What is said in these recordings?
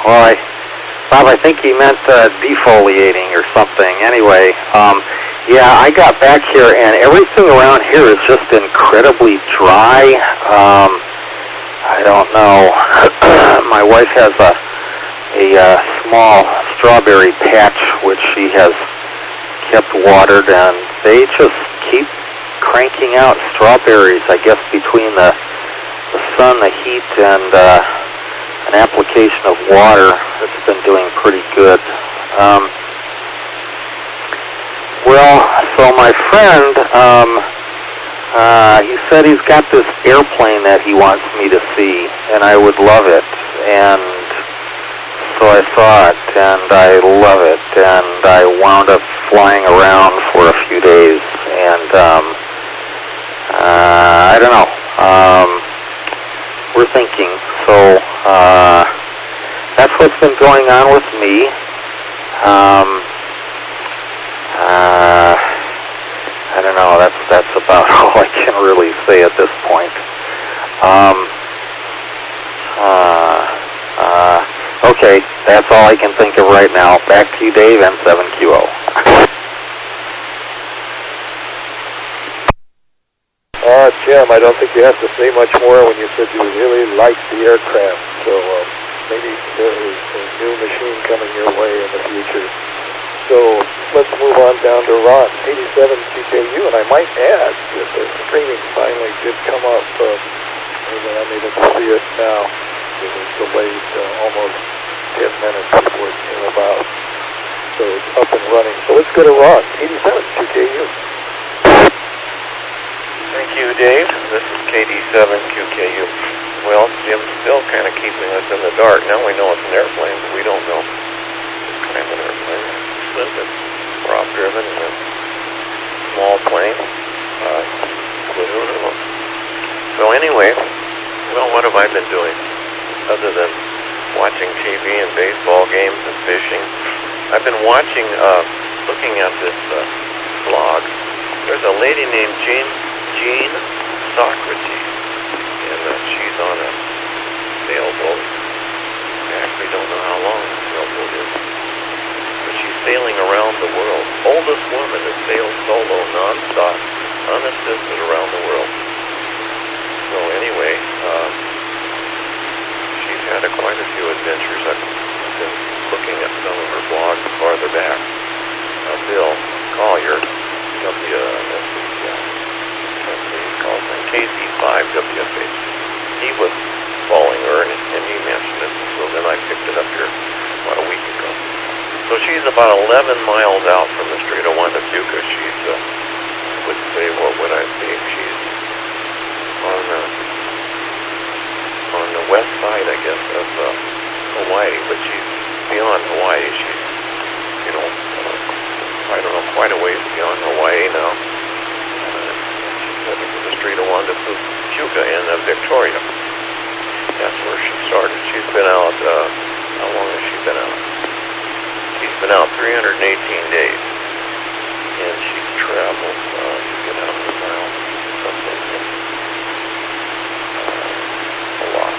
Well, Bob, I think he meant defoliating or something. Anyway, yeah, I got back here, and everything around here is just incredibly dry. I don't know. My wife has a small strawberry patch which she has kept watered, and they just keep cranking out strawberries, I guess, between the sun, the heat, and an application of water. It's been doing pretty good. Well, so my friend, he said he's got this airplane that he wants me to see, and I would love it. And so I saw it, and I love it, and I wound up flying around for a few days, and I don't know. We're thinking. So that's what's been going on with me. I don't know. That's about all I can really say at this point. Okay, that's all I can think of right now. Back to you, Dave, N7QO. Jim, I don't think you have to say much more when you said you really liked the aircraft. So maybe there is a new machine coming your way in the future. So let's move on down to Ron, 87 CKU, and I might add that the streaming finally did come up. I'm able to see it now. It was delayed almost 10 minutes before it came about. So it's up and running. So let's go to Ron, 87 CKU. Thank you, Dave. This is KD7QKU. Well, Jim's still kind of keeping us in the dark. Now we know it's an airplane, but we don't know what kind of an airplane. It's prop-driven and a small plane. So anyway, well, what have I been doing other than watching TV and baseball games and fishing? I've been watching, looking at this blog. There's a lady named Jean Socrates, and she's on a sailboat. I actually don't know how long the sailboat is, but she's sailing around the world. Oldest woman to sail solo, non-stop, unassisted around the world. So anyway, she's had quite a few adventures. I've been looking at some of her blogs farther back. Bill Collier, KC5WFH. He was following her, and he mentioned it, so then I picked it up here about a week ago. So she's about 11 miles out from the Strait of Juan de Fuca. She's, I would say, what would I say? She's on the west side, I guess, of Hawaii, but she's beyond Hawaii. She's, I don't know, quite a ways beyond Hawaii now. She's heading to the Strait of Juan de Fuca in Victoria. That's where she started. She's been out, how long has she been out? She's been out 318 days. And she's traveled, to get out of the miles, something, a lot.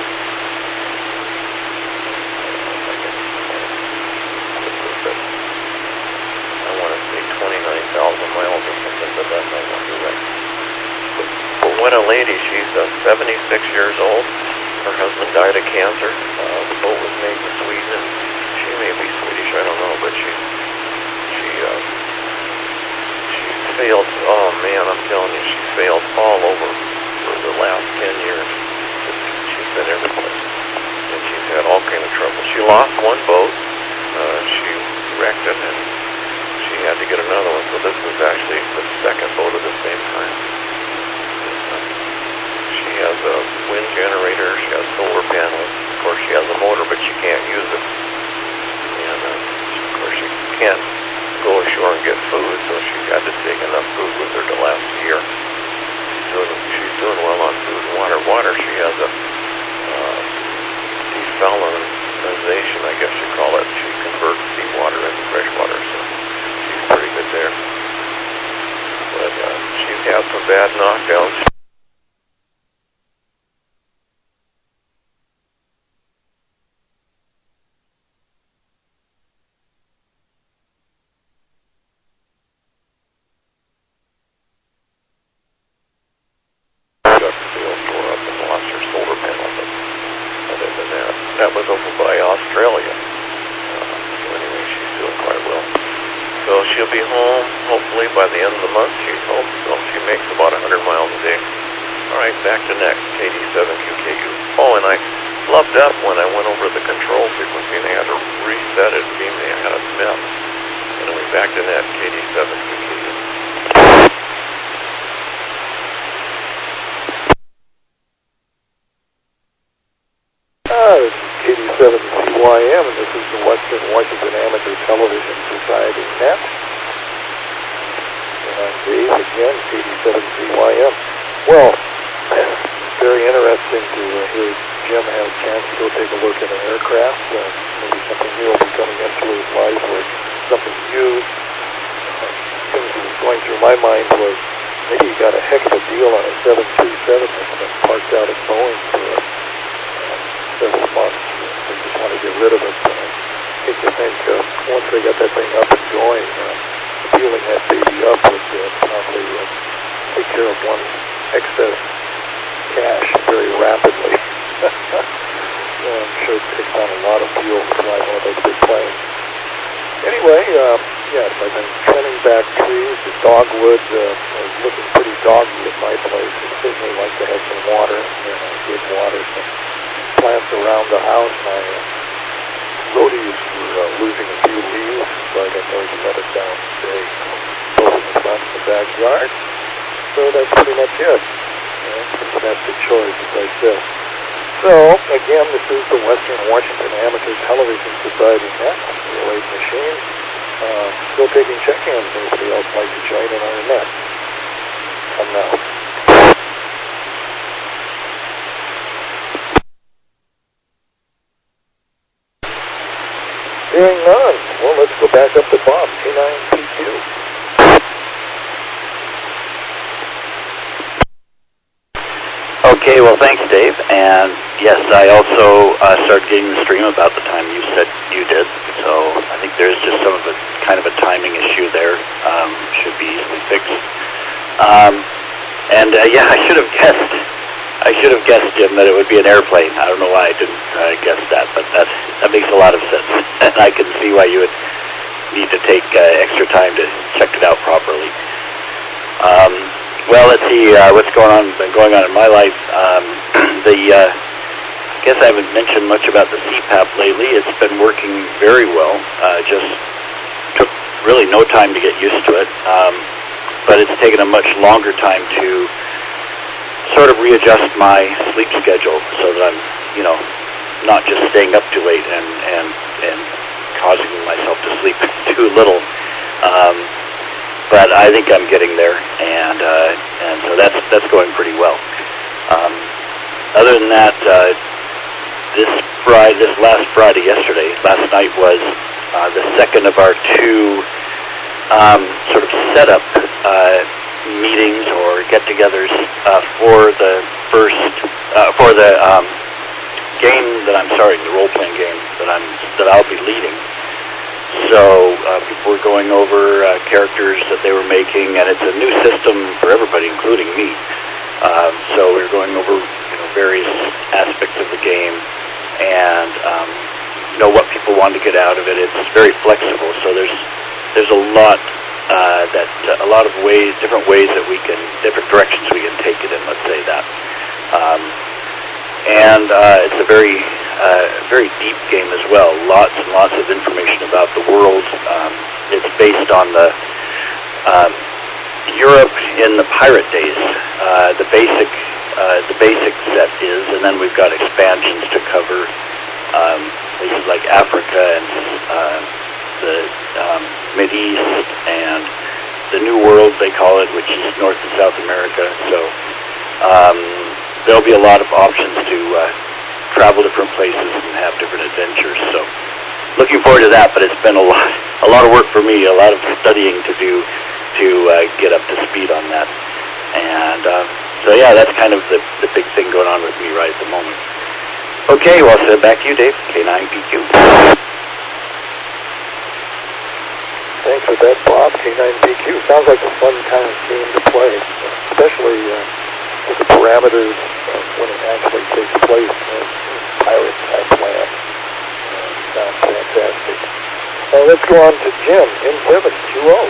I want to say 29,000 miles or something, but that might not be right. But what a lady. She's 76 years old. Her husband died of cancer. The boat was made in Sweden, and she may be Swedish, I don't know, but she sailed, oh man, I'm telling you, she sailed all over for the last 10 years. She's been everywhere, and she's had all kind of trouble. She lost one boat. She wrecked it, and she had to get another one, so this was actually the second boat at the same time. She has a wind generator, she has solar panels. Of course, she has a motor, but she can't use it. And, of course, she can't go ashore and get food, so she had to take enough food with her to last a year. She's doing well on food and water. Water, she has a desalinization, I guess you call it. She converts seawater into fresh water, so she's pretty good there. But she's had some bad knockdowns. That was over by Australia. So anyway, she's doing quite well. So she'll be home, hopefully, by the end of the month, she hopes. So she makes about 100 miles a day. All right, back to next, KD7QKU. Oh, and I flubbed up when I went over the control frequency, and they had to reset it, being they had a mess. Anyway, back to net, KD7QKU. This is KD7CYM, and this is the Western Washington Amateur Television Society Net. And I'm Dave again, KD7CYM. Well, very interesting to hear Jim have a chance to go take a look at an aircraft. Maybe something new will be coming into his life, or something used. Things that was going through my mind was maybe he got a heck of a deal on a 737 that's been parked out at Boeing for several months. They just want to get rid of it. I hate to think once they got that thing up and going, fueling that baby up would probably take care of one excess cash very rapidly. I'm sure it takes on a lot of fuel to fly one of those big planes. Anyway, yes, I've been trimming back trees. The dogwood is looking pretty doggy at my place. It certainly likes to have some water, and I did water some plants around the house. My rhodies were losing a few leaves, so I got those bedded down today, both in the front and the backyard. So that's pretty much it. Domestic chores, as I said. So, again, this is the Western Washington Amateur Television Society Net, the Relay Machine. Still taking check-ins. Anybody else like to join in our net? Come now. Hearing none. Well, let's go back up to Bob, K9PQ. Okay, well, thanks, Dave. And yes, I also started getting the stream about the time you said you did. So I think there's just some of a kind of a timing issue there. Should be easily fixed. Yeah, I should have guessed, Jim, that it would be an airplane. I don't know why I didn't guess that, but that makes a lot of sense. And I can see why you would need to take extra time to check it out properly. Well, let's see what's been going on in my life. I guess I haven't mentioned much about the CPAP lately. It's been working very well. Just took really no time to get used to it. But it's taken a much longer time to sort of readjust my sleep schedule so that I'm, not just staying up too late and causing myself to sleep too little. But I think I'm getting there, and so that's going pretty well. Other than that, this last night was the second of our two sort of setup meetings or get-togethers for the role-playing game that I'll be leading. So people were going over characters that they were making, and it's a new system for everybody, including me. So we were going over various aspects of the game, and what people want to get out of it. It's very flexible, so there's a lot of different directions we can take it in. Let's say that. It's a very deep game as well. Lots and lots of information about the world. It's based on the Europe in the pirate days. The basic set is, and then we've got expansions to cover places like Africa and the Mideast and the New World, they call it, which is North and South America. So there'll be a lot of options to travel different places and have different adventures. So looking forward to that, but it's been a lot of work for me, a lot of studying to do to get up to speed on that. And so yeah, that's kind of the big thing going on with me right at the moment. Okay, well, so back to you, Dave, K9PQ. Thanks for that, Bob. K9PQ. Sounds like a fun kind of game to play, especially with the parameters when it actually takes place. pirate type land. Sounds fantastic. Let's go on to Jim, N7QO.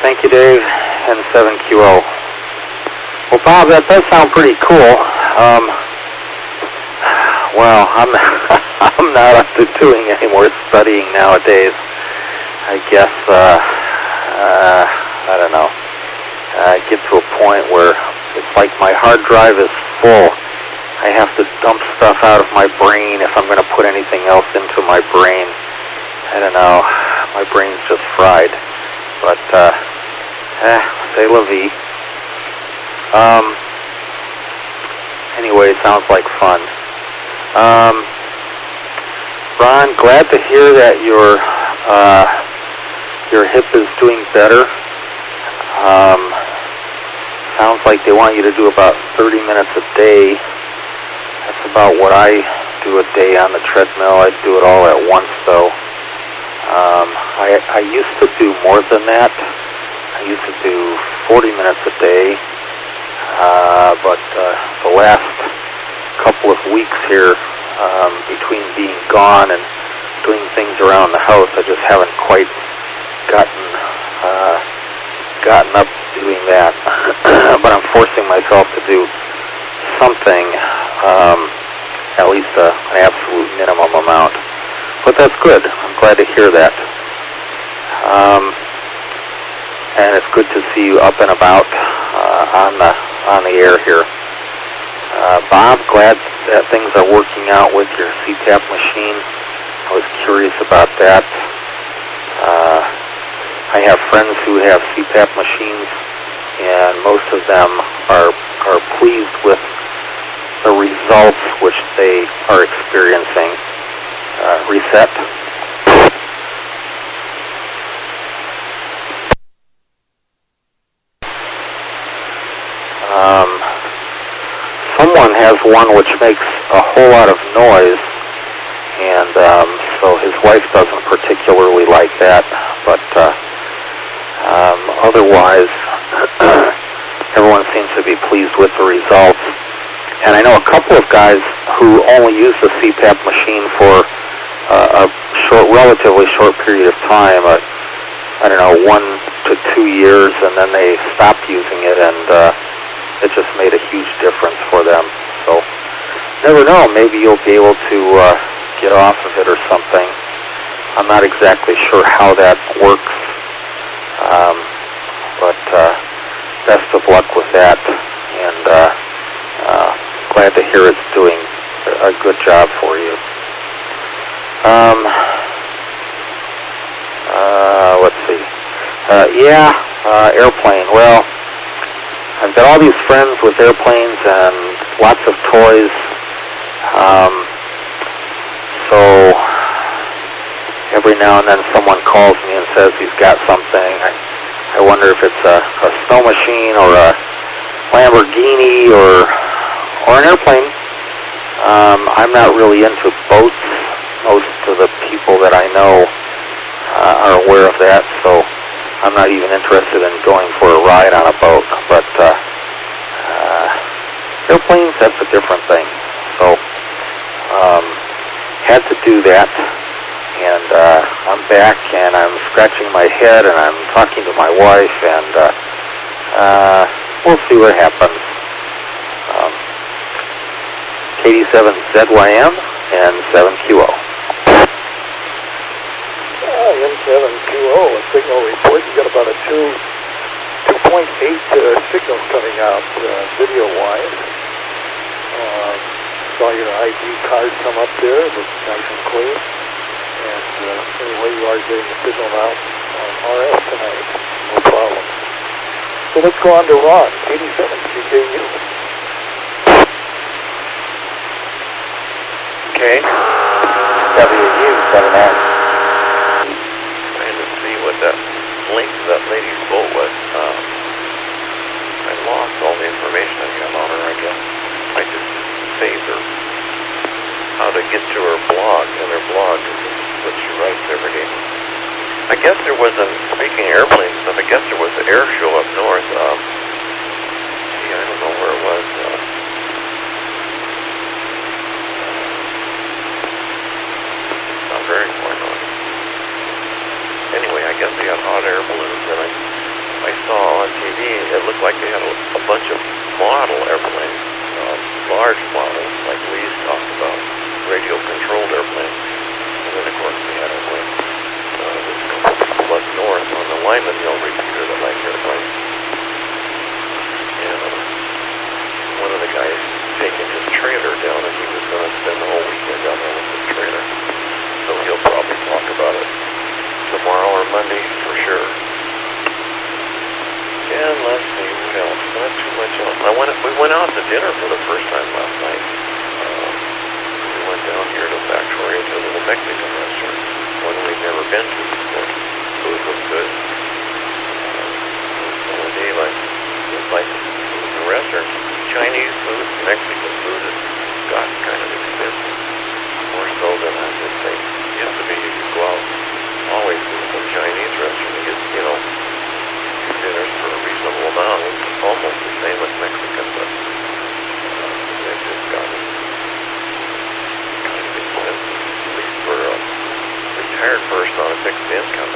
Thank you, Dave, N7QO. Well, Bob, that does sound pretty cool. Well, I'm I'm not up to doing any more studying nowadays. I guess I don't know. I get to a point where it's like my hard drive is full. I have to dump stuff out of my brain if I'm going to put anything else into my brain. I don't know. My brain's just fried. But c'est la vie. Anyway, sounds like fun. Ron, glad to hear that your hip is doing better. Sounds like they want you to do about 30 minutes a day. That's about what I do a day on the treadmill. I do it all at once, though. I used to do more than that. I used to do 40 minutes a day, but the last couple of weeks here, between being gone and doing things around the house, I just haven't quite gotten up doing that. But I'm forcing myself to do something, at least an absolute minimum amount. But that's good. I'm glad to hear that. And it's good to see you up and about on the air here. Bob, glad that things are working out with your CPAP machine. I was curious about that. I have friends who have CPAP machines, and most of them are pleased with the results which they are experiencing. Reset. Someone has one which makes a whole lot of noise, and so his wife doesn't particularly like that, but otherwise everyone seems to be pleased with the results. And I know a couple of guys who only use the CPAP machine for a relatively short period of time, I don't know, 1 to 2 years, and then they stopped using it, and it just made a huge difference for them. So, never know, maybe you'll be able to get off of it or something. I'm not exactly sure how that works, but best of luck with that, and glad to hear it's doing a good job for you. Let's see. Airplane. Well, I've got all these friends with airplanes and lots of toys. So every now and then someone calls me and says he's got something. I wonder if it's a snow machine or a Lamborghini or an airplane. I'm not really into boats. Most of the people that I know are aware of that, so I'm not even interested in going for a ride on a boat. But airplanes, that's a different thing. So had to do that, and I'm back, and I'm scratching my head, and I'm talking to my wife, and we'll see what happens. KD7ZYM and 7QO. N7QO, a signal report. You got about a 2.8 signals coming out video-wise. Saw your ID card come up there. It looks nice and clean. And anyway, you are getting the signal out on RF tonight. No problem. So let's go on to Ron, 87CKU. Okay. WW7ATS. Trying to see what that link to that lady's boat was. I lost all the information I got on her, I guess. I just saved her. How to get to her blog, and her blog is what she writes every day. I guess there was speaking it looked like they had a bunch of model airplanes, large models, like Lee's talked about, radio-controlled airplanes. And then, of course, we had a wing up north on the Lyman Hill repeater that liked airplanes. And one of the guys taking his trailer down, and he was going to spend the whole weekend down there with his trailer. So he'll probably talk about it tomorrow or Monday for sure. And let's see, what else? Not too much else. We went out to dinner for the first time last night. We went down here to Factoria to a little Mexican restaurant, one we'd never been to before. Food was good. Dave, it's like the restaurant, Chinese food, Mexican food has gotten kind of expensive. More so than I would say. It used to be you could go out always to some Chinese restaurant and get, dinners for a reasonable amount. It's almost the same as Mexican, but they've just gotten kind of expensive, at least for a retired person on a fixed income.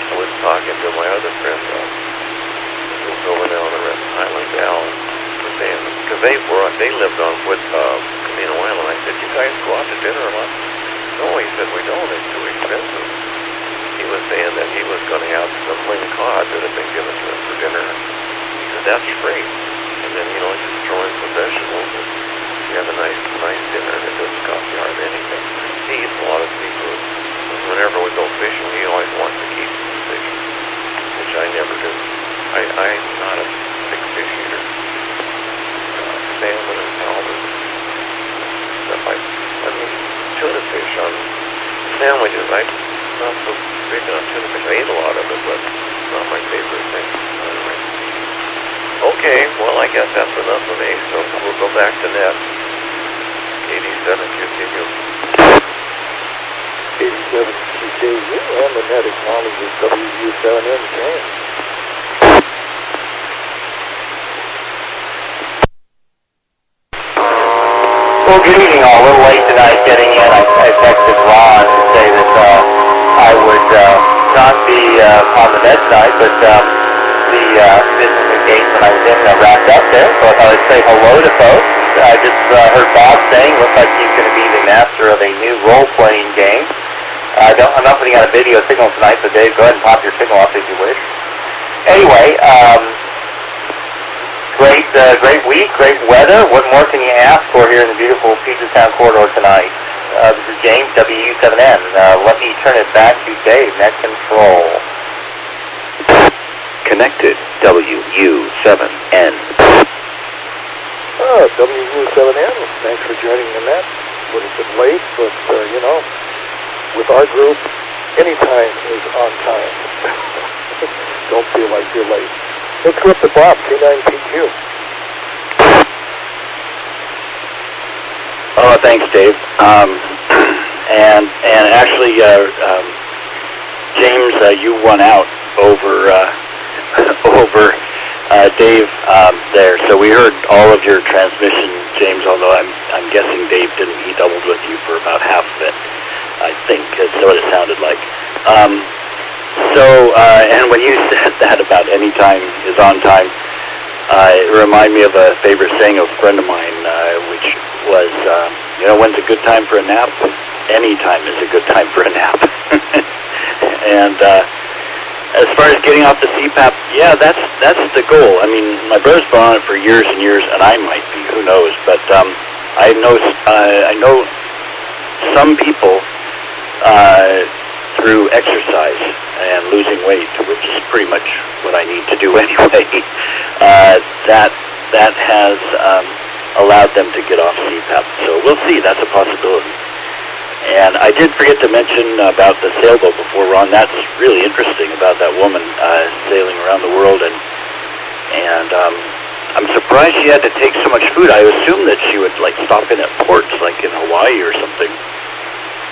I was talking to my other friend, who's over there on the Highland Dal, and was saying, because they lived on Camino Island. I said, you guys go out to dinner a lot? No, he said, we don't. It's too expensive. He was saying that he was going to have some ling cod that had been given to him for dinner. He said, that's free. And then, just throw in some vegetables and you have a nice dinner, and it doesn't cost you hardly anything. He eats a lot of seafood. And whenever we go fishing, he always wants to keep some fish, which I never do. I'm not a big fish eater. Salmon and halibut stuff. I mean, tuna fish on sandwiches. I'm not so big on tuna fish. I eat a lot of it, but it's not my favorite thing. Anyway. Okay, well, I guess that's enough of me, so we'll go back to Ned. 87 QKU. 87 QKU, and the net acknowledges WW7ATS James. Well, good evening all. A little late tonight getting in. I texted Ron to say that I would not be on the net tonight, but the business engagement I was in wrapped up there, so I thought I'd say hello to folks. I just heard Bob saying, looks like he's going to be the master of a new role-playing game. I'm not putting out a video signal tonight, so Dave, go ahead and pop your signal off if you wish. Anyway, great week, great weather. What more can you ask for here in the beautiful Puget Sound corridor tonight? This is James, WU7N. Let me turn it back to Dave, net control. Connected, WU7N. WU7N, thanks for joining the net. Would have been late, but, with our group, any time is on time. Don't feel like you're late. Let's go up to Bob, K9PQ. Oh, thanks, Dave. And actually, James, you won out over Dave there. So we heard all of your transmission, James. Although I'm guessing Dave didn't. He doubled with you for about half of it, I think. That's what it sounded like. And when you said that about any time is on time, it reminded me of a favorite saying of a friend of mine, which was, when's a good time for a nap? Any time is a good time for a nap. And as far as getting off the CPAP, yeah, that's the goal. I mean, my brother's been on it for years and years, and I might be, who knows? But I know some people through exercise and losing weight, which is pretty much what I need to do anyway, that has allowed them to get off CPAP. So we'll see. That's a possibility. And I did forget to mention about the sailboat before, Ron. That's really interesting about that woman sailing around the world. And I'm surprised she had to take so much food. I assumed that she would stop in at ports like in Hawaii or something.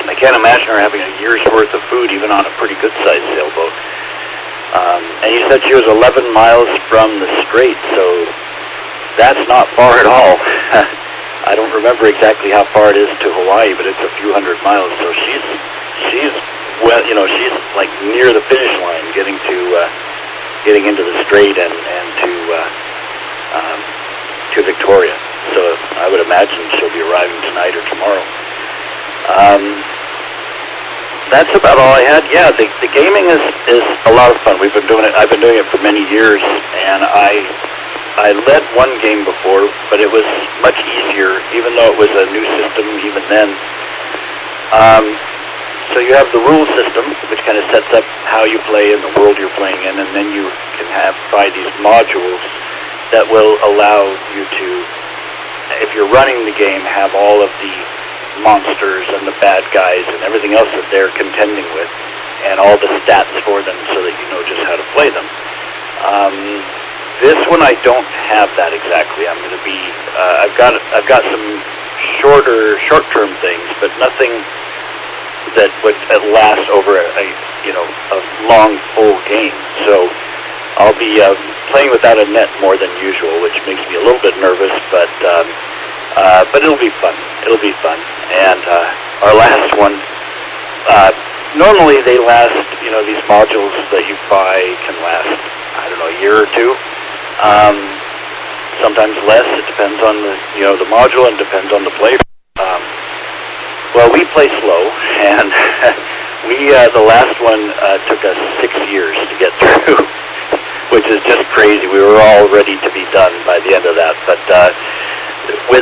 I can't imagine her having a year's worth of food even on a pretty good-sized sailboat. And you said she was 11 miles from the strait, so that's not far at all. I don't remember exactly how far it is to Hawaii, but it's a few hundred miles. So she's well, she's like near the finish line, getting to getting into the straight and to Victoria. So I would imagine she'll be arriving tonight or tomorrow. That's about all I had. Yeah, the gaming is a lot of fun. We've been doing it. I've been doing it for many years, and I led one game before, but it was much easier, even though it was a new system. Even then, so you have the rule system, which kind of sets up how you play in the world you're playing in, and then you can buy these modules that will allow you to, if you're running the game, have all of the monsters and the bad guys and everything else that they're contending with, and all the stats for them, so that you know just how to play them. This one I don't have that exactly. I'm going to be. I've got some short-term things, but nothing that would last over a long full game. So I'll be playing without a net more than usual, which makes me a little bit nervous, but it'll be fun. It'll be fun. And our last one, normally they last, these modules that you buy can last, I don't know, a year or two. Sometimes less. It depends on the module, and depends on the play. Well, we play slow, and the last one took us 6 years to get through, which is just crazy. We were all ready to be done by the end of that, but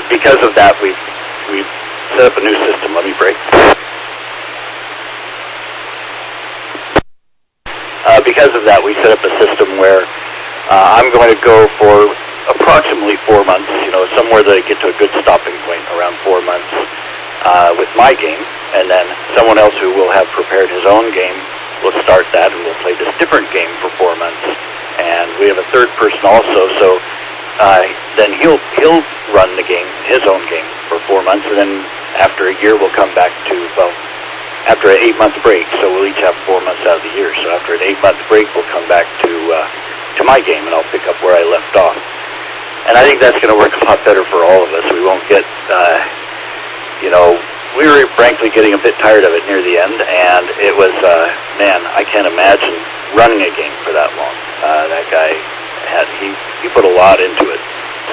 because of that, we've set up a new system. Let me break. Because of that, we set up a system where I'm going to go for approximately 4 months, somewhere that I get to a good stopping point around 4 months with my game, and then someone else who will have prepared his own game will start that, and we'll play this different game for 4 months. And we have a third person also, so then he'll run the game, his own game, for 4 months, and then after a year we'll come back to, after an 8-month break, so we'll each have 4 months out of the year. So after an 8-month break, we'll come back to my game, and I'll pick up where I left off. And I think that's going to work a lot better for all of us. We won't get, we were frankly getting a bit tired of it near the end, and it was, man, I can't imagine running a game for that long. That guy he put a lot into it.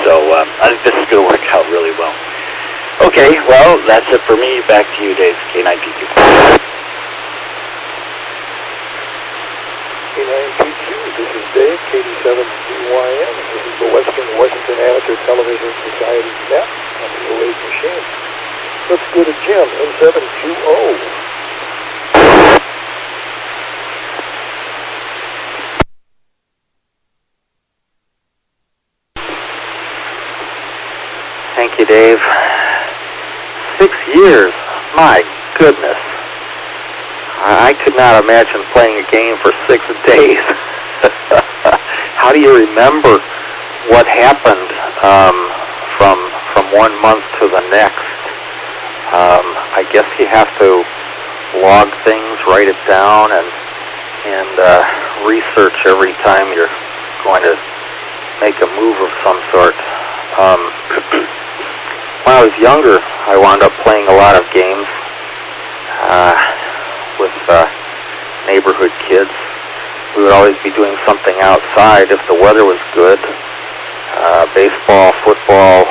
So I think this is going to work out really well. Okay, well, that's it for me. Back to you, Dave. K9PQ. K9PQ, this is Dave, KD7BYN. This is the Western Washington Amateur Television Society's net on the 08 machine. Let's go to Jim, N720. Thank you, Dave. 6 years. My goodness. I could not imagine playing a game for 6 days. How do you remember what happened from 1 month to the next? I guess you have to log things, write it down, and research every time you're going to make a move of some sort. When I was younger, I wound up playing a lot of games with neighborhood kids. We would always be doing something outside if the weather was good. Baseball, football,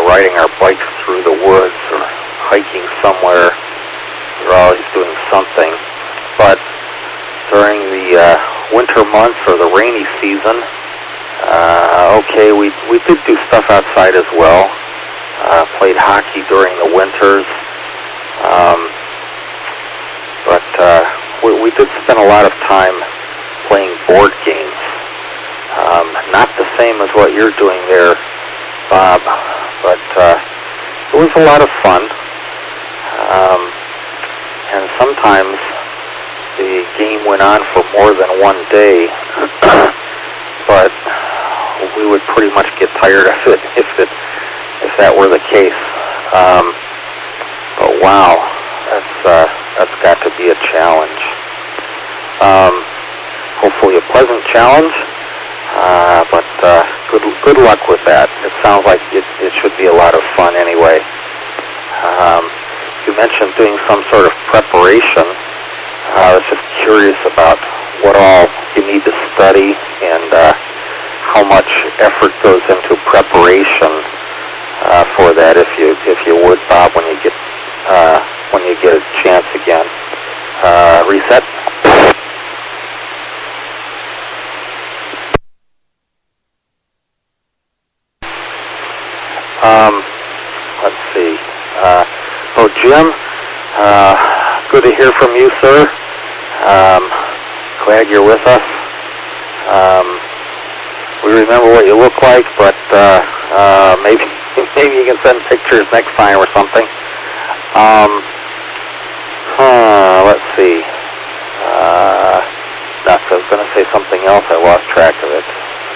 riding our bikes through the woods, or hiking somewhere. We were always doing something. But during the winter months or the rainy season, we did do stuff outside as well. Played hockey during the winters, but we did spend a lot of time playing board games. Not the same as what you're doing there, Bob, but it was a lot of fun. And sometimes the game went on for more than one day, but we would pretty much get tired of it if that were the case. But wow, that's got to be a challenge. Hopefully a pleasant challenge, but good luck with that. It sounds like it should be a lot of fun anyway. You mentioned doing some sort of preparation. I was just curious about what all you need to study and how much effort goes into preparation for that. If you would, Bob, when you get a chance again, reset. Let's see. Jim, good to hear from you, sir. Glad you're with us. We remember what you look like, but maybe you can send pictures next time or something. Let's see. I was going to say something else. I lost track of it.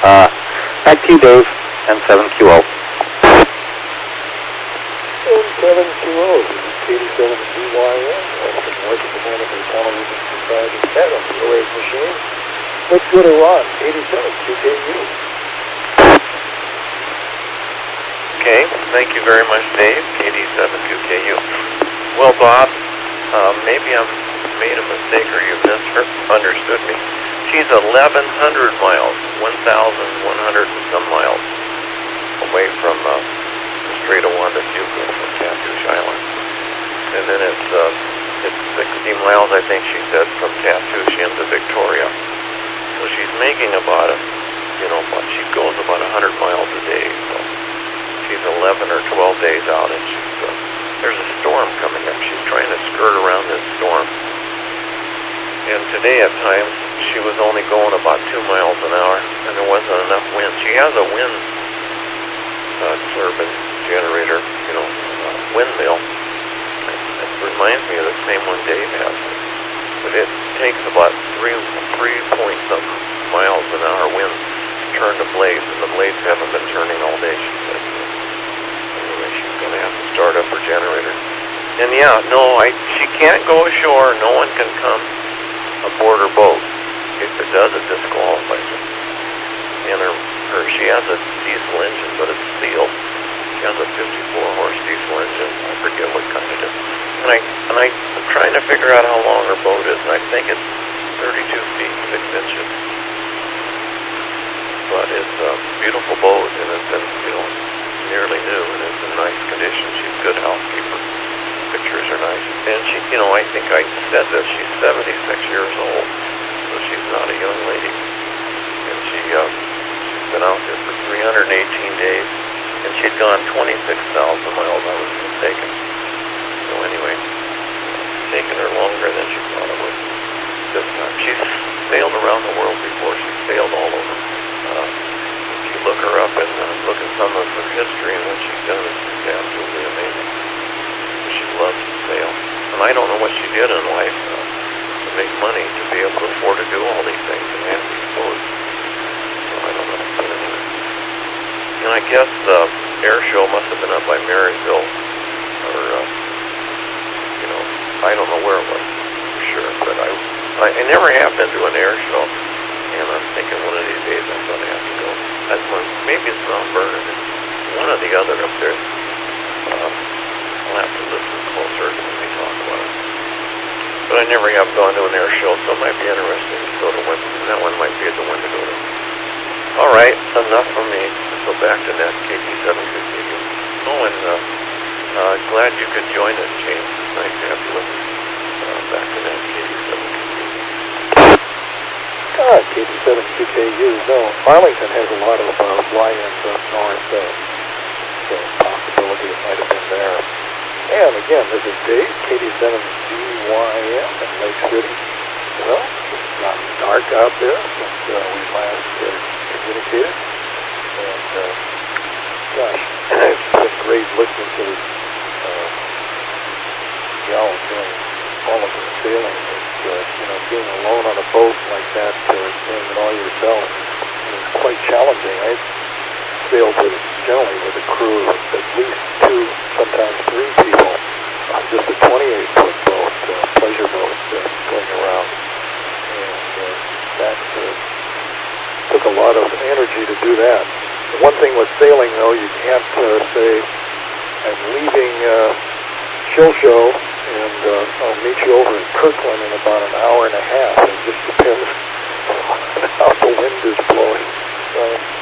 Back to you, Dave, N7QO. N7QO, this is KD7BYN, Western North Mechanical Television Society Cat on the OA machine. Let's go to Ron, 87QKU. Okay, thank you very much, Dave, KD7QKU. Well, Bob, maybe I made a mistake or you misunderstood me. She's 1,100 miles, 1,100 and some miles away from the Strait of Juan de Fuca from Tatoosh Island. And then it's 60 miles, I think she said, from Tatoosh into Victoria. So she's making about she goes about 100 miles a day. So she's 11 or 12 days out, and there's a storm coming up. She's trying to skirt around this storm. And today, at times, she was only going about 2 miles an hour, and there wasn't enough wind. She has a wind turbine generator, windmill. It reminds me of the same one Dave has. But it takes about 3 point something miles an hour wind to turn the blades, and the blades haven't been turning all day, she said. Anyway, she's going to have to start up her generator. And she can't go ashore. No one can come aboard her boat. If it does, it disqualifies her. And she has a diesel engine, but it's sealed. She has a 54-horse diesel engine. I forget what kind it is. And I'm trying to figure out how long her boat is, and I think it's 32 feet 6 inches. But it's a beautiful boat, and it's been, nearly new, and it's in nice condition. She's a good housekeeper. Pictures are nice. And she, I think I said that she's 76 years old, so she's not a young lady. And she's been out there for 318 days, and she'd gone 26,000 miles. I was mistaken. So anyway, it's taken her longer than she thought it would this time. She's sailed around the world before. She's sailed all over. If you look her up and look at some of her history and what she's done, it's absolutely amazing. She loves to sail. And I don't know what she did in life to make money to be able to afford to do all these things and have these boats. So I don't know. But anyway. And I guess the air show must have been up by Marysville, or, I don't know where it was for sure. But I never have been to an air show. And I'm thinking one of these days I'm going to have to go. That's one. Maybe it's Mount Vernon. It's one or the other up there. I'll have to listen closer when they talk about it. But I never have gone to an air show, so it might be interesting to go to one. That one might be the one to go to. All right, enough from me. Let's go back to that KT7QKU. Oh, and glad you could join us, James. It's nice to have you with us. Back to that KT7QKU. KT7QKU. No, Arlington has a lot of fly-ins up north, so possibility it might have been there. And again, this is Dave, KD7BYM in Lake City. Well, it's gotten dark out there since we last communicated. And, gosh, it's been great listening to this gal doing all of the sailing. It's, being alone on a boat like that, doing it all yourself, is quite challenging. I sailed generally with a crew of at least 2, sometimes 3 people on just a 28-foot boat, pleasure boat, going around. And that took a lot of energy to do that. One thing with sailing, though, you can't say, I'm leaving Show, and I'll meet you over in Kirkland in about an hour and a half. It just depends how the wind is blowing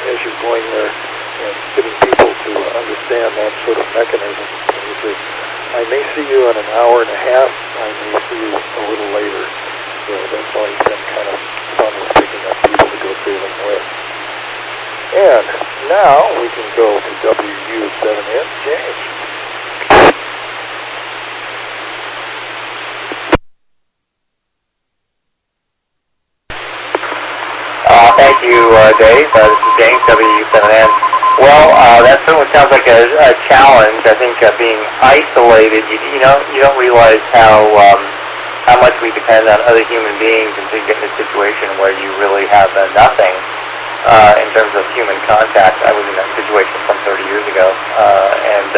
as you're going there, and getting people to understand that sort of mechanism. And you say, I may see you in an hour and a half, I may see you a little later. So that's always been kind of fun with picking up people to go sailing with. And now we can go to WU7N, James. Thank you, Dave. This is James, WU7N. Well, that certainly sounds like a challenge. I think being isolated, you don't realize how much we depend on other human beings until you get in a situation where you really have nothing in terms of human contact. I was in that situation some 30 years ago, and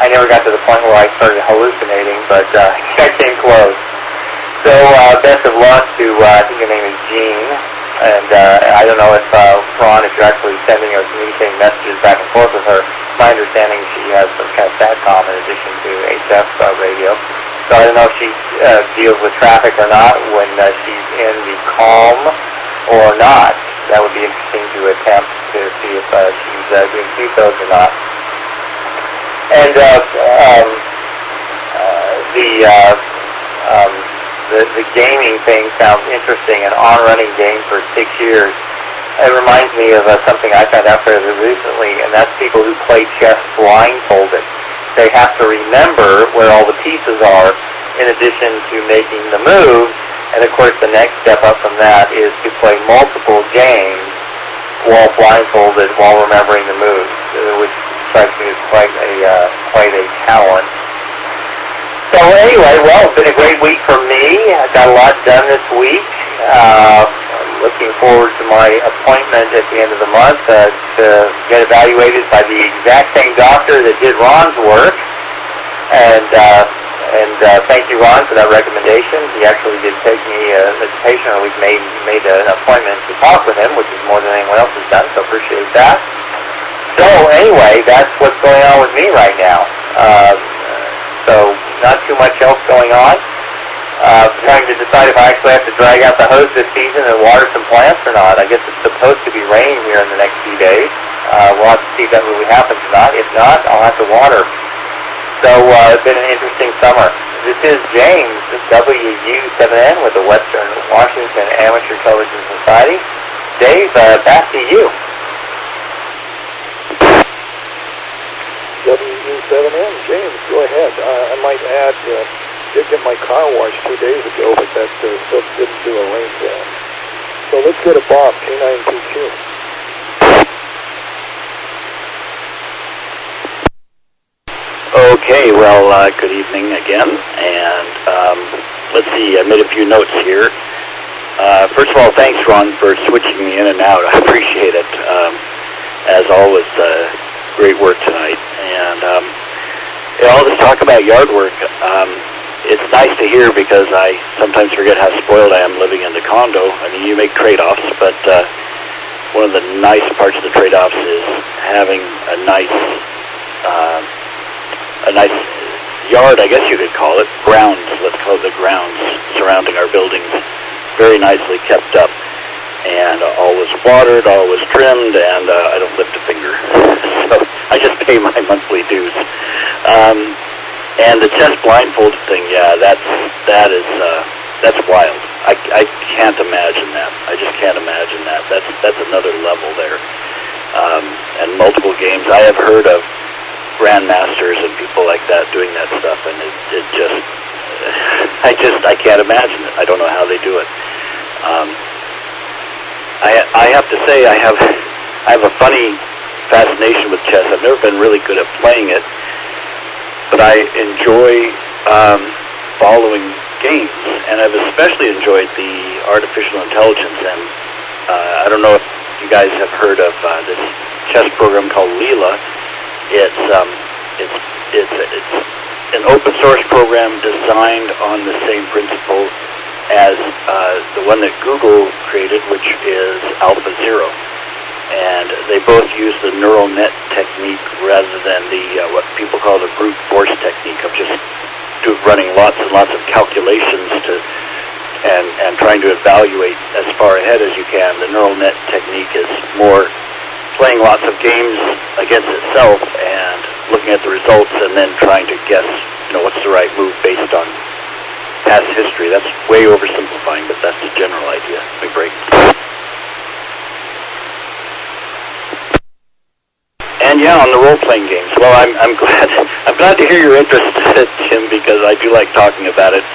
I never got to the point where I started hallucinating, but I came close. So best of luck to, I think her name is Jean, and I don't know if Ron, if you're actually sending or communicating messages back and forth with her. My understanding she has some kind of SATCOM in addition to HF radio. So I don't know if she deals with traffic or not when she's in the calm or not. That would be interesting to attempt to see if she's doing CSOs or not. And the gaming thing sounds interesting. An on-running game for 6 years. It reminds me of something I found out fairly recently, and that's people who play chess blindfolded. They have to remember where all the pieces are in addition to making the move. And of course, the next step up from that is to play multiple games while blindfolded, while remembering the moves, which strikes me as quite a talent. So anyway, well, it's been a great week for me. I got a lot done this week. I'm looking forward to my appointment at the end of the month to get evaluated by the exact same doctor that did Ron's work. And thank you, Ron, for that recommendation. He actually did take me as a patient, or at least made an appointment to talk with him, which is more than anyone else has done, so appreciate that. So anyway, that's what's going on with me right now. So not too much else going on. Trying to decide if I actually have to drag out the hose this season and water some plants or not. I guess it's supposed to be raining here in the next few days. We'll have to see if that really happens or not. If not, I'll have to water. So it's been an interesting summer. This is James, WU7N with the Western Washington Amateur Television Society. Dave, back to you. WU7N, James, go ahead. I might add, did get my car washed 2 days ago, but that still didn't do a rain down. So let's go to Bob, K9PQ. Okay, well, good evening again, and let's see, I made a few notes here. First of all, thanks, Ron, for switching me in and out. I appreciate it. As always, great work tonight. And I'll just talk about yard work. It's nice to hear because I sometimes forget how spoiled I am living in the condo. I mean, you make trade-offs, but one of the nice parts of the trade-offs is having a nice yard, I guess you could call it, grounds, let's call it the grounds surrounding our buildings, very nicely kept up, and always watered, always trimmed, and I don't lift a finger, so I just pay my monthly dues. And the chest blindfolded thing, yeah, that's wild. I can't imagine that. I just can't imagine that. That's another level there. And multiple games. I have heard of grandmasters and people like that doing that stuff, and it just I can't imagine it. I don't know how they do it. I have to say I have a funny fascination with chess. I've never been really good at playing it, but I enjoy following games, and I've especially enjoyed the artificial intelligence. And I don't know if you guys have heard of this chess program called Leela. It's an open source program designed on the same principle as the one that Google created, which is AlphaZero. And they both use the neural net technique rather than the what people call the brute force technique of just running lots and lots of calculations to and trying to evaluate as far ahead as you can. The neural net technique is more playing lots of games against itself and looking at the results and then trying to guess, what's the right move based on past history. That's way oversimplifying, but that's the general idea. Big break. And yeah, on the role-playing games. Well, I'm glad to hear your interest, Jim, because I do like talking about it.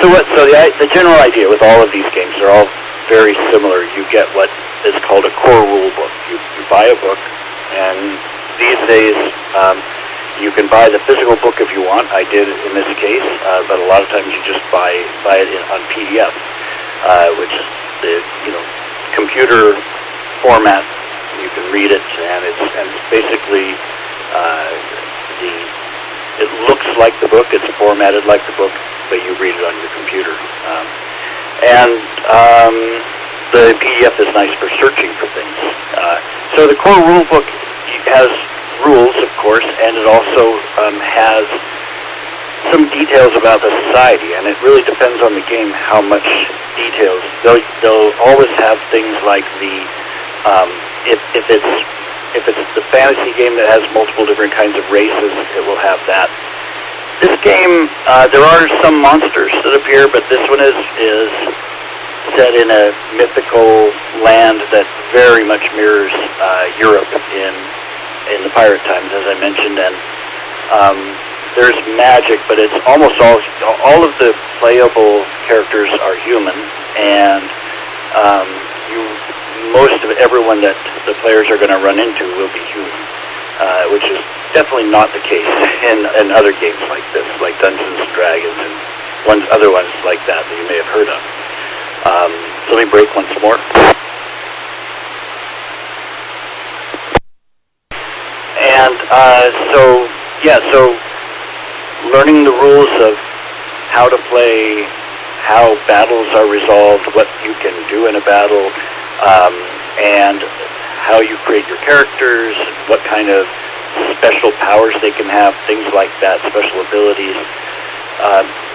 So the general idea with all of these games, they're all very similar. You get what is called a core rule book. You buy a book, and these days you can buy the physical book if you want. I did in this case, but a lot of times you just buy it on PDF, which is the computer format. You can read it, and it's basically it looks like the book. It's formatted like the book, but you read it on your computer. The PDF is nice for searching for things. So the core rule book has rules, of course, and it also has some details about the society, and it really depends on the game how much details. They'll always have things like the if it's the fantasy game that has multiple different kinds of races, it will have that. This game, there are some monsters that appear, but this one is set in a mythical land that very much mirrors Europe in the pirate times, as I mentioned, and there's magic, but it's almost all of the playable characters are human, and most of everyone that the players are going to run into will be human, which is definitely not the case in other games like this, like Dungeons and Dragons and other ones like that you may have heard of. So let me break once more. And so learning the rules of how to play, how battles are resolved, what you can do in a battle, and how you create your characters, what kind of special powers they can have, things like that, special abilities.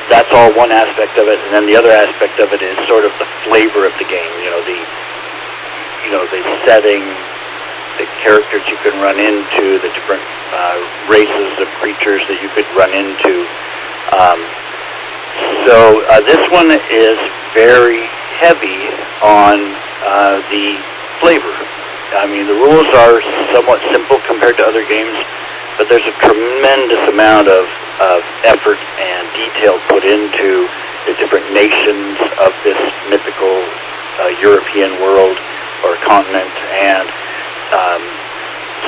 That's all one aspect of it, and then the other aspect of it is sort of the flavor of the game. The setting, the characters you can run into, the different races of creatures that you could run into. So this one is very heavy on the flavor. I mean, the rules are somewhat simple compared to other games, but there's a tremendous amount of effort and detail put into the different nations of this mythical European world or continent. And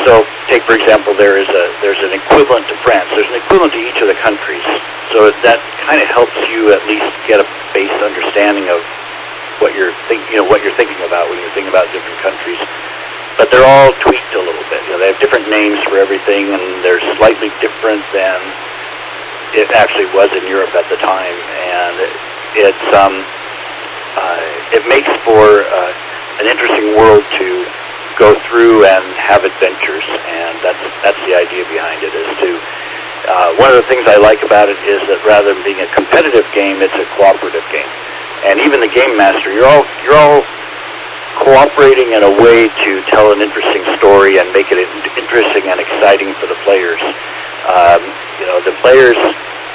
so, take for example, there's an equivalent to France. There's an equivalent to each of the countries. So that kind of helps you at least get a base understanding of what you're thinking about when you're thinking about different countries. But they're all tweaked a little bit. They have different names for everything, and they're slightly different than it actually was in Europe at the time. And it makes for an interesting world to go through and have adventures, and that's the idea behind it. Is to one of the things I like about it is that rather than being a competitive game, it's a cooperative game. And even the game master, you're all cooperating in a way to tell an interesting story and make it interesting and exciting for the players. The players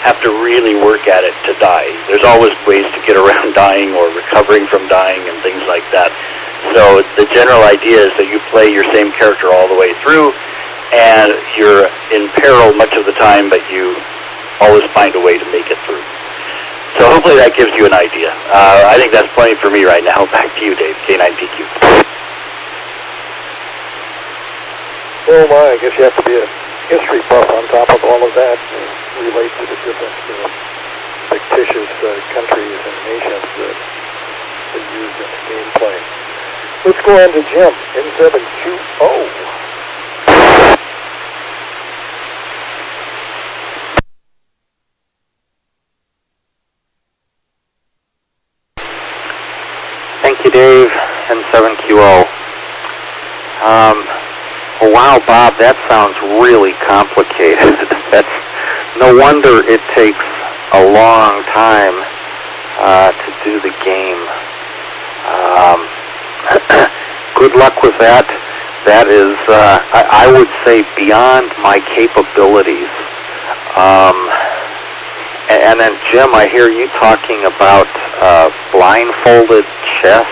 have to really work at it to die. There's always ways to get around dying or recovering from dying and things like that. So the general idea is that you play your same character all the way through, and you're in peril much of the time, but you always find a way to make it through. So hopefully that gives you an idea. I think that's plenty for me right now. Back to you, Dave, K9PQ. Oh my, I guess you have to be a history buff on top of all of that and relate to the different fictitious countries and nations that are used in the gameplay. Let's go on to Jim, N720. Thank you, Dave, N7QO. Wow, Bob, that sounds really complicated. That's no wonder it takes a long time to do the game. Good luck with that. That is, I would say, beyond my capabilities. And then, Jim, I hear you talking about blindfolded chess,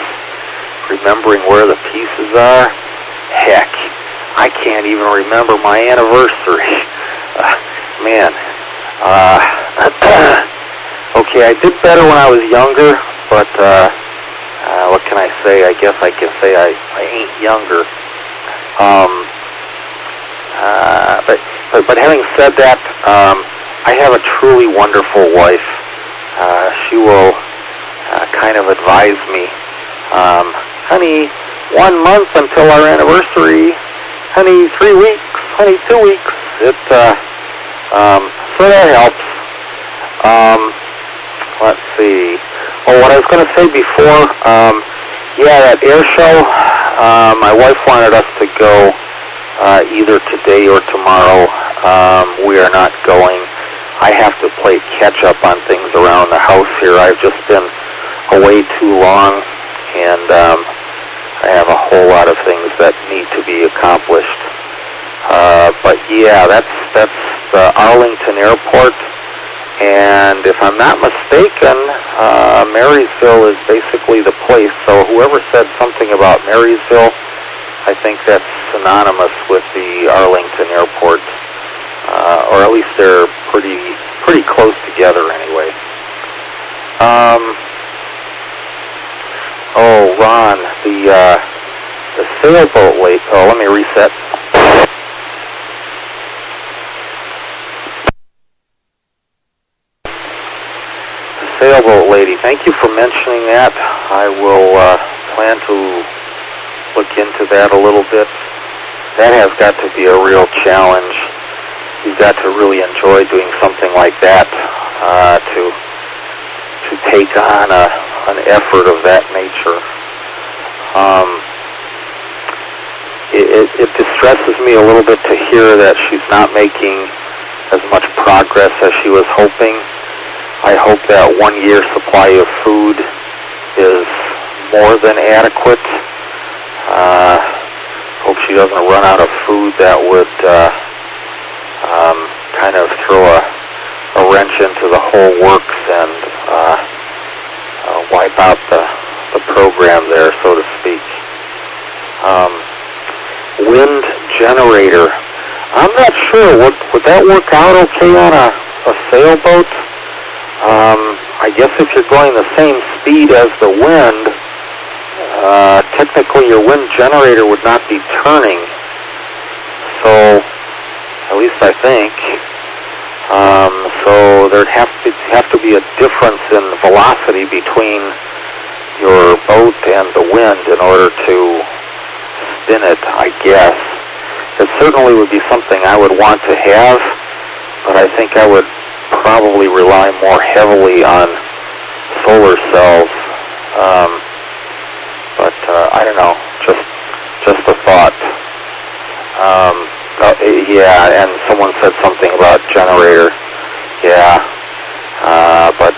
remembering where the pieces are. Heck, I can't even remember my anniversary. Man. Okay, I did better when I was younger, but what can I say? I guess I can say I ain't younger. But having said that, I have a truly wonderful wife. She will kind of advise me, honey, 1 month until our anniversary, honey, 3 weeks, honey, 2 weeks. So that helps. Let's see. Oh, what I was going to say before, yeah, that air show, my wife wanted us to go either today or tomorrow. We are not going. I have to play catch-up on things around the house here. I've just been away too long, and I have a whole lot of things that need to be accomplished. But yeah, that's the Arlington Airport, and if I'm not mistaken, Marysville is basically the place. So whoever said something about Marysville, I think that's synonymous with the Arlington Airport, or at least they're pretty close together anyway. Oh, Ron, the sailboat lady. Oh, let me reset. The sailboat lady. Thank you for mentioning that. I will plan to look into that a little bit. That has got to be a real challenge. You've got to really enjoy doing something like that, to take on an effort of that nature. It distresses me a little bit to hear that she's not making as much progress as she was hoping. I hope that 1 year supply of food is more than adequate. Hope she doesn't run out of food that would kind of throw a wrench into the whole works and wipe out the program there, so to speak. Wind generator. I'm not sure. Would that work out okay on a sailboat? I guess if you're going the same speed as the wind, technically your wind generator would not be turning. So, at least I think. So there'd have to be a difference in velocity between your boat and the wind in order to spin it, I guess. It certainly would be something I would want to have, but I think I would probably rely more heavily on solar cells. But I don't know, just a thought. Yeah, and someone said something about generator. Yeah, but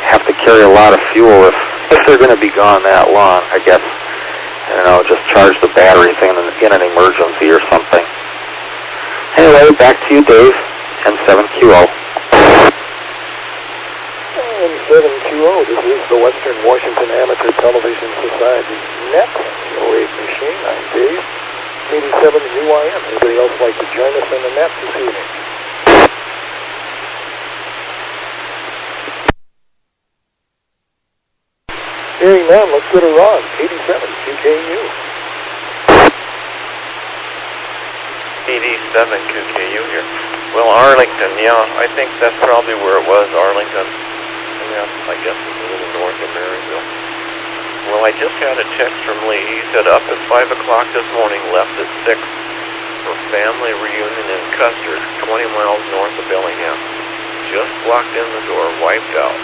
have to carry a lot of fuel if they're going to be gone that long, I guess. I don't know, just charge the batteries in an emergency or something. Anyway, back to you, Dave, N7QO. N7QO, this is the Western Washington Amateur Television Society's next wave machine. I'm Dave, 87 UIM. Anybody else like to join us on the net this evening? Hearing none, let's go to Ron, 87 QKU. 87 QKU here. Well, Arlington, yeah, I think that's probably where it was, Arlington. Yeah, I guess it's a little north of Marysville. Well, I just had a text from Lee. He said up at 5 o'clock this morning, left at 6 for family reunion in Custer, 20 miles north of Bellingham. Just walked in the door, wiped out.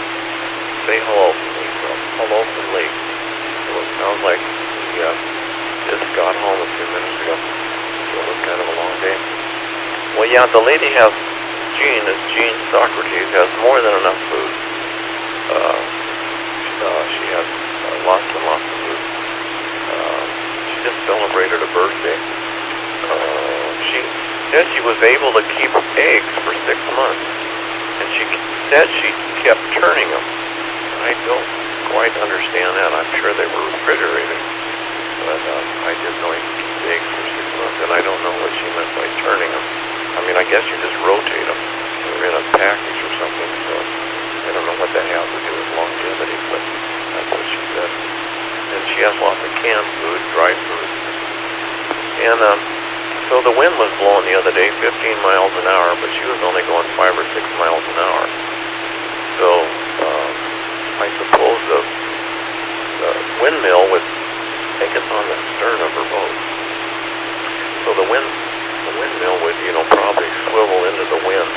Say hello from me, so hello from Lee. So it sounds like he just got home a few minutes ago. So it was kind of a long day. Well, yeah, the lady Jean Socrates, has more than enough food. She has lots and lots of food. She just celebrated a birthday. She said she was able to keep eggs for 6 months, and she said she kept turning them. I don't quite understand that. I'm sure they were refrigerated, but I didn't know you could keep eggs for 6 months, and I don't know what she meant by turning them. I mean, I guess you just rotate them. They're in a package or something, so I don't know what that has to do with longevity, but that's what she said. And she has lots of canned food, dry food. And so the wind was blowing the other day, 15 miles an hour, but she was only going 5 or 6 miles an hour. So I suppose the windmill would take us on the stern of her boat. So the windmill would, probably swivel into the wind.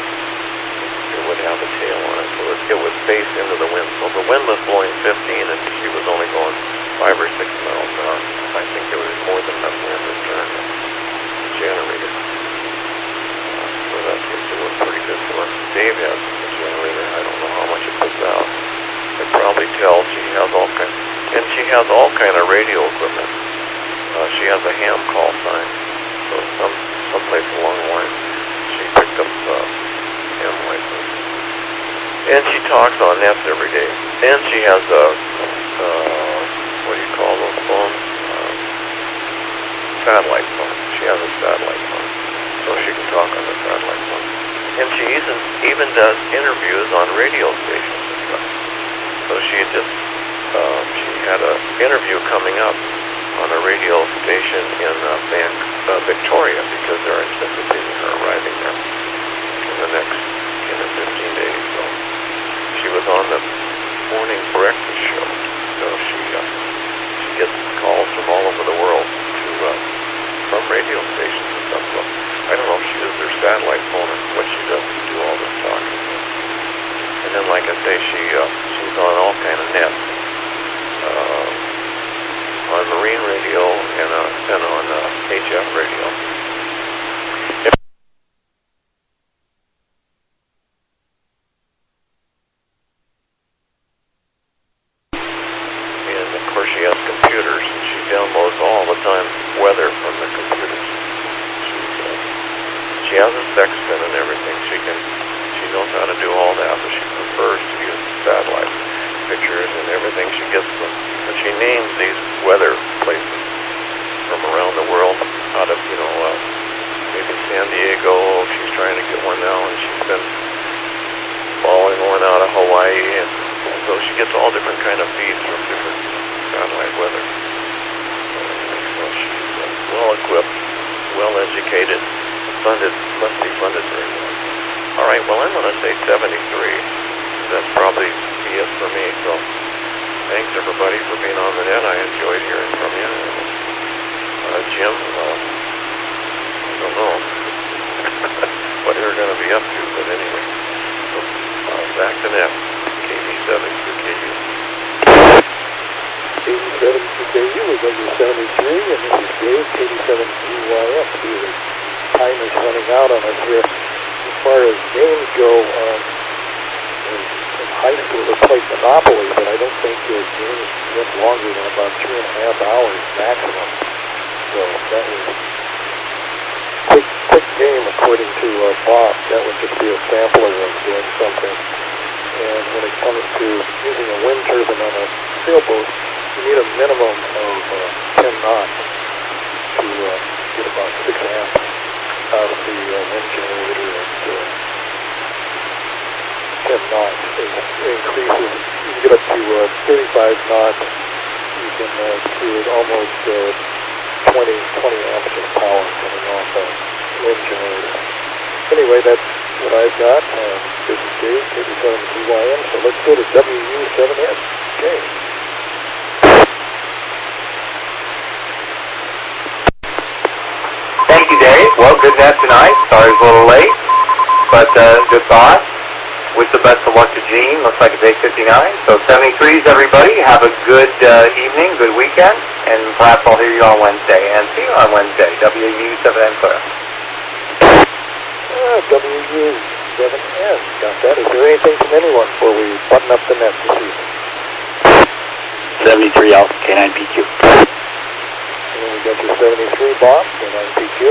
It would have a tail on it, so it would face into the wind. So the wind was blowing 15, and she was only going 5 or 6 miles an hour. I think there was more than enough wind to turn the generator. So that seems to work pretty good for her. Dave has a generator. I don't know how much it puts out. I can probably tell she has all kind of radio equipment. She has a ham call sign. So someplace along the line, she picked up ham license. And she talks on nets every day. And she has a what do you call those phones? Satellite phone. She has a satellite phone, so she can talk on the satellite phone. And she even does interviews on radio stations and stuff. So she had an interview coming up on a radio station in Victoria, because they're anticipating her arriving there in the next 10 or 15 days. So she was on the morning breakfast show. So she gets calls from all over the world from radio stations and stuff. So I don't know if she uses her satellite phone or what she does to do all this talking. And then, like I say, she's on all kind of nets, on marine radio and on HF radio. And of course she has computers, and she downloads all the time weather from the computers. She has a sextant and everything. She knows how to do all that, but she prefers to use satellite pictures and everything she gets them. And she names these weather places from around the world, out of, maybe San Diego. She's trying to get one now, and she's been following one out of Hawaii, and so she gets all different kind of feeds from different satellite weather. So she's well-equipped, well-educated, funded, must be funded very well. All right, well, I'm going to say 73. That's probably it for me. So thanks, everybody, for being on the net. I enjoyed hearing from you. Jim, I don't know what you're going to be up to, but anyway. So, back to net. KV7 to KU. KV7 to KU is W73, and this is Dave, KV7EYM. The time is running out on us here. As far as games go, in high school they played Monopoly, but I don't think the games went longer than about 2.5 hours maximum. So that was a quick game, according to Bob. That would just be a sampler of doing something. And when it comes to using a wind turbine on a sailboat, you need a minimum of 10 knots to get about 6 amps out of the wind generator. And 10 knots increases. You can get up to 35 knots. You can create almost 20 amps of power coming off a wind generator. Anyway, that's what I've got. This is Dave, KV7EYM. So let's go to WW7ATS. Okay. Thank you, Dave. Well, good net tonight. Sorry it's a little late, but good thought. Wish the best of luck to Gene. Looks like it's 8:59. So 73s, everybody. Have a good evening, good weekend, and perhaps I'll hear you on Wednesday. And see you on Wednesday. WW7N Clear. WW7N. Got that. Is there anything from anyone before we button up the net this evening? 73 Alpha K9PQ. And then we got your 73 Bob, K9PQ.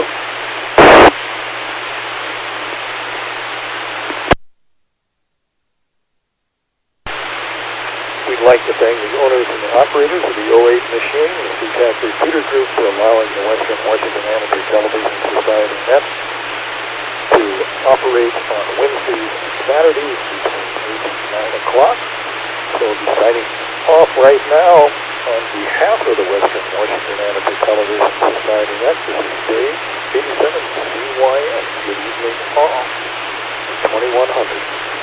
We'd like to thank the owners and the operators of the 08 machine and the CTAC Repeater Group for allowing the Western Washington Amateur Television Society Net to operate on Wednesdays and Saturdays between 8 and 9 o'clock. So we'll be signing off right now on behalf of the Western Washington Amateur Television Society Net. This is Dave, 87CYN. Good evening all. 2100.